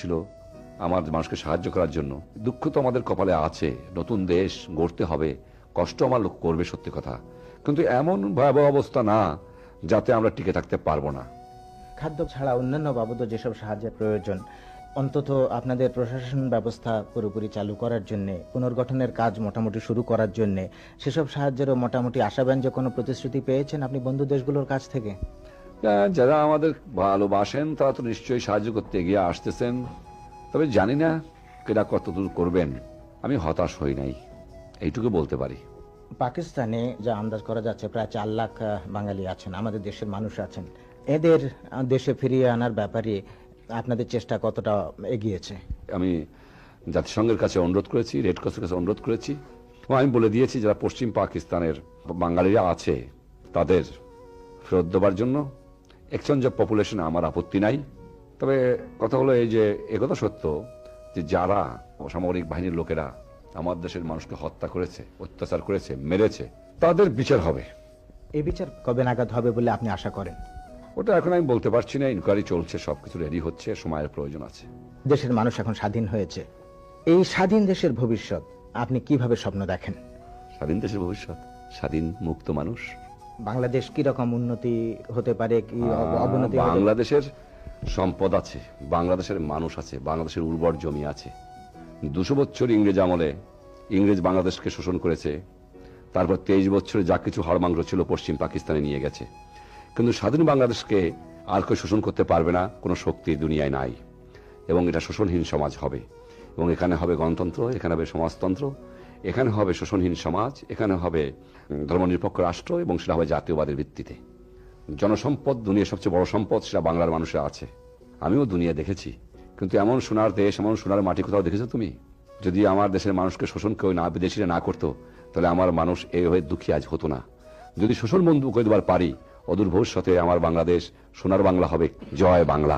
ছিল আমার মানুষকে সাহায্য করার জন্য। দুঃখ তো আমাদের কপালে আছে, নতুন দেশ গড়তে হবে, কষ্ট আমার লোক করবে সত্যি কথা, কিন্তু এমন ভয়াবহ অবস্থা না যাতে আমরা টিকে থাকতে পারবো না। খাদ্য ছাড়া অন্যান্য বাবদ যেসব সাহায্যের প্রয়োজন, অন্তত আপনাদের প্রশাসন ব্যবস্থা পুরোপুরি চালু করার জন্য, পুনর্গঠনের কাজ মোটামুটি শুরু করার জন্য, সেসব সাহায্যেরও মোটামুটি আশাব্যঞ্জক কোনো প্রতিশ্রুতি পেয়েছেন আপনি বন্ধু দেশগুলোর কাছ থেকে? যারা আমাদের ভালোবাসেন তারা তো নিশ্চয়ই সাহায্য করতে এগিয়ে আসতেছেন, তবে জানি না কেনা কতদূর করবেন। আমি হতাশ হই নাই, এইটুকু বলতে পারি। পাকিস্তানে যা আন্দাজ করা যাচ্ছে প্রায় 4 লাখ বাঙালি আছেন, আমাদের দেশের মানুষ আছেন। এদের দেশে ফিরিয়ে আনার ব্যাপারে আপনাদের চেষ্টা কতটা এগিয়েছে? আমি জাতিসংঘের কাছে অনুরোধ করেছি, রেড ক্রসের কাছে অনুরোধ করেছি, এবং আমি বলে দিয়েছি যারা পশ্চিম পাকিস্তানের বাঙালিরা আছে তাদের ফেরত দেওয়ার জন্য। এক্সচেঞ্জ অফ পপুলেশন আমার আপত্তি নাই, তবে কথা হলো এই যে একথা সত্য যে যারা সামরিক বাহিনীর লোকেরা আমার দেশের মানুষকে হত্যা করেছে, অত্যাচার করেছে, মেরেছে, তাদের বিচার হবে। এই বিচার কবে নাগাদ হবে বলে আপনি আশা করেন? ওটা এখন আমি বলতে পারছি না, ইনকোয়ারি চলছে, সবকিছু রেডি হচ্ছে, সময়ের প্রয়োজন আছে। দেশের মানুষ এখন স্বাধীন হয়েছে, এই স্বাধীন দেশের ভবিষ্যৎ আপনি কিভাবে স্বপ্ন দেখেন? স্বাধীন দেশের ভবিষ্যৎ, স্বাধীন মুক্ত মানুষ। বাংলাদেশ কি রকম উন্নতি হতে পারে, কি অবনতি? বাংলাদেশের সম্পদ আছে, বাংলাদেশের মানুষ আছে, বাংলাদেশের উর্বর জমি আছে। 200 বছর ইংরেজ আমলে ইংরেজ বাংলাদেশকে শোষণ করেছে, তারপর 23 বছরে যা কিছু হাড়মাংস ছিল পশ্চিম পাকিস্তানে নিয়ে গেছে, কিন্তু স্বাধীন বাংলাদেশকে আর কেউ শোষণ করতে পারবে না, কোনো শক্তি দুনিয়ায় নাই। এবং এটা শোষণহীন সমাজ হবে, এবং এখানে হবে গণতন্ত্র, এখানে হবে সমাজতন্ত্র, এখানে হবে শোষণহীন সমাজ, এখানে হবে ধর্মনিরপেক্ষ রাষ্ট্র, এবং সেটা হবে জাতীয়বাদের ভিত্তিতে। জনসম্পদ দুনিয়ার সবচেয়ে বড় সম্পদ, সেটা বাংলার মানুষের আছে। আমিও দুনিয়া দেখেছি, কিন্তু এমন সোনার দেশ, এমন সোনার মাটি কোথাও দেখেছো তুমি? যদি আমার দেশের মানুষকে শোষণ কেউ না, বিদেশিরা না করতো, তাহলে আমার মানুষ এই হয়ে দুঃখী আজ হতো না। যদি শোষণ বন্ধ করে দেবার পারি, অদূর ভবিষ্যতে আমার বাংলাদেশ সোনার বাংলা হবে। জয় বাংলা।